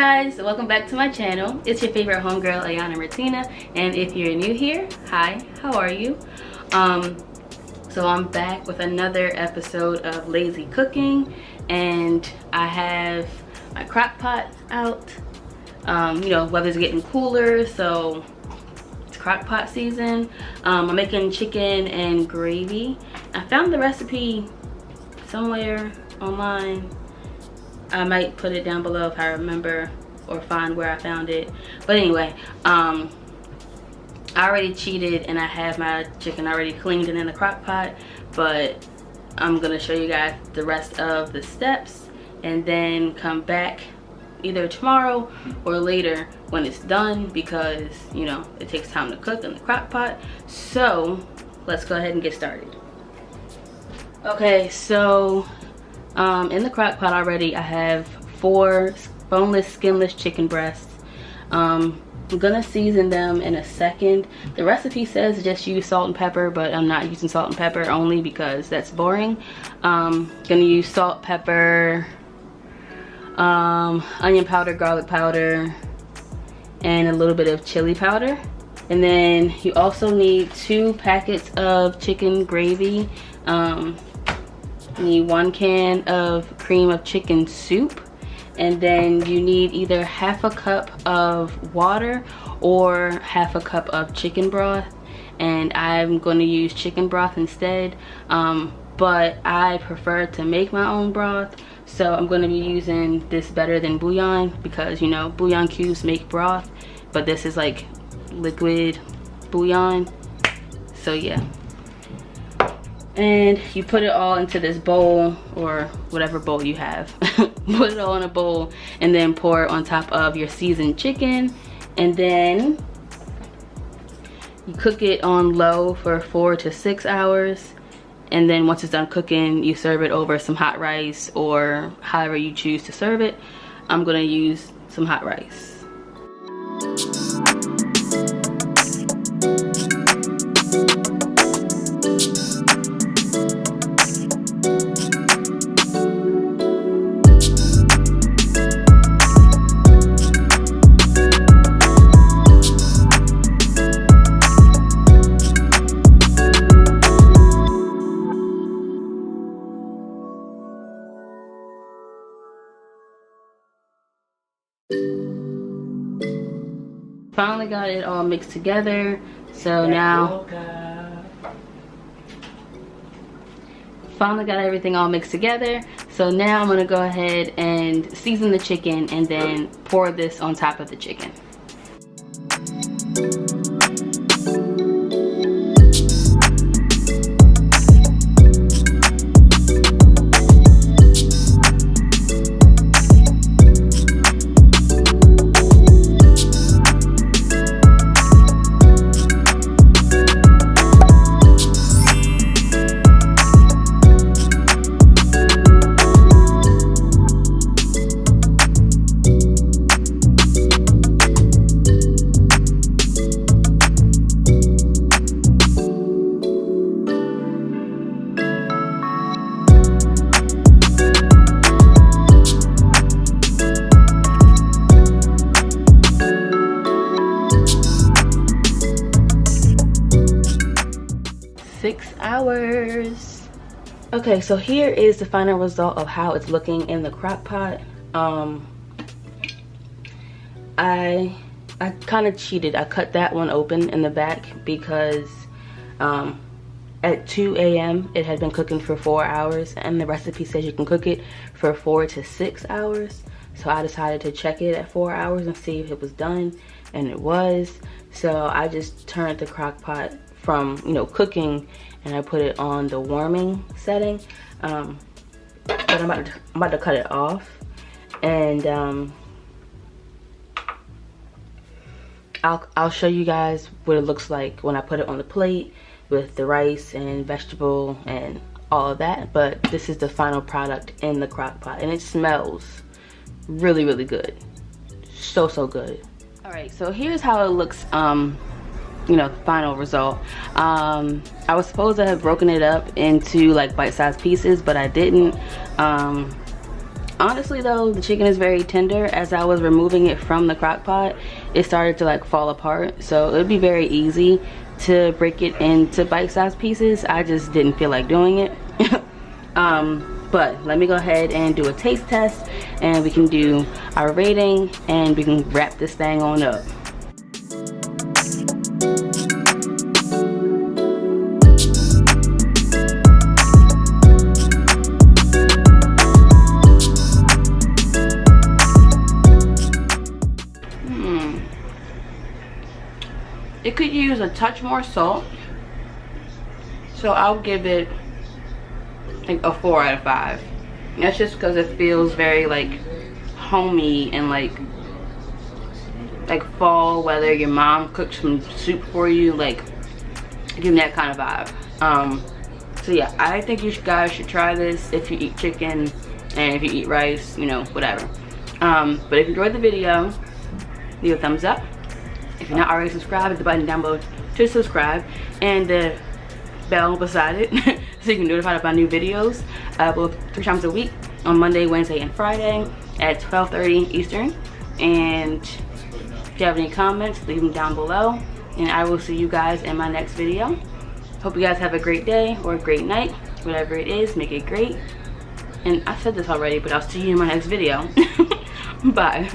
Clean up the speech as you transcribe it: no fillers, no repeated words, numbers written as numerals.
guys, welcome back to my channel. It's your favorite homegirl, Ayana Mertina, and if you're new here, hi, how are you? So I'm back with another episode of Lazy Cooking, and I have my crock pot out. You know, weather's getting cooler, so it's crock pot season. I'm making chicken and gravy. I found the recipe somewhere online. I might put it down below if I remember or find where I found it. But anyway, I already cheated and I have my chicken already cleaned and in the crock pot, but I'm gonna show you guys the rest of the steps and then come back either tomorrow or later when it's done, because you know it takes time to cook in the crock pot. So let's go ahead and get started. Okay, so in the crock pot already I have 4 boneless skinless chicken breasts. I'm gonna season them in a second. The recipe says just use salt and pepper, but I'm not using salt and pepper only because that's boring. Gonna use salt, pepper, onion powder, garlic powder, and a little bit of chili powder. And then you also need 2 packets of chicken gravy. You need 1 can of cream of chicken soup, and then you need either half a cup of water or half a cup of chicken broth, and I'm going to use chicken broth instead, but I prefer to make my own broth, so I'm going to be using this Better Than bouillon, because you know bouillon cubes make broth, but this is like liquid bouillon. So yeah, and you put it all into this bowl or whatever bowl you have. Put it all in a bowl and then pour it on top of your seasoned chicken, and then you cook it on low for 4 to 6 hours, and then once it's done cooking you serve it over some hot rice or however you choose to serve it. I'm gonna use some hot rice. Finally got it all mixed together, so now finally got everything all mixed together, so now I'm gonna go ahead and season the chicken and then pour this on top of the chicken. Okay, so here is the final result of how it's looking in the crock pot. I kind of cheated. I cut that one open in the back because at 2 a.m. it had been cooking for 4 hours, and the recipe says you can cook it for 4 to 6 hours. So I decided to check it at 4 hours and see if it was done, and it was. So I just turned the crock pot from, you know, cooking, and I put it on the warming setting. But I'm about to cut it off, and I'll show you guys what it looks like when I put it on the plate with the rice and vegetable and all of that. But this is the final product in the crock pot, and it smells really, really good. So good. All right, so here's how it looks, you know, the final result. I was supposed to have broken it up into like bite-sized pieces, but I didn't. Honestly though, the chicken is very tender. As I was removing it from the crock pot, it started to like fall apart. So it would be very easy to break it into bite-sized pieces. I just didn't feel like doing it. But let me go ahead and do a taste test, and we can do our rating, and we can wrap this thing on up. It could use a touch more salt, so I'll give it like a 4 out of 5. That's just because it feels very like homey and like fall weather. Your mom cooked some soup for you, like give me that kind of vibe. So yeah, I think you guys should try this if you eat chicken and if you eat rice, you know, whatever. But if you enjoyed the video, leave a thumbs up. If you're not already subscribed, hit the button down below to subscribe, and the bell beside it so you can be notified of my new videos, both 3 times a week on Monday, Wednesday, and Friday at 12:30 Eastern. And if you have any comments, leave them down below, and I will see you guys in my next video. Hope you guys have a great day or a great night, whatever it is, make it great. And I said this already, but I'll see you in my next video. Bye.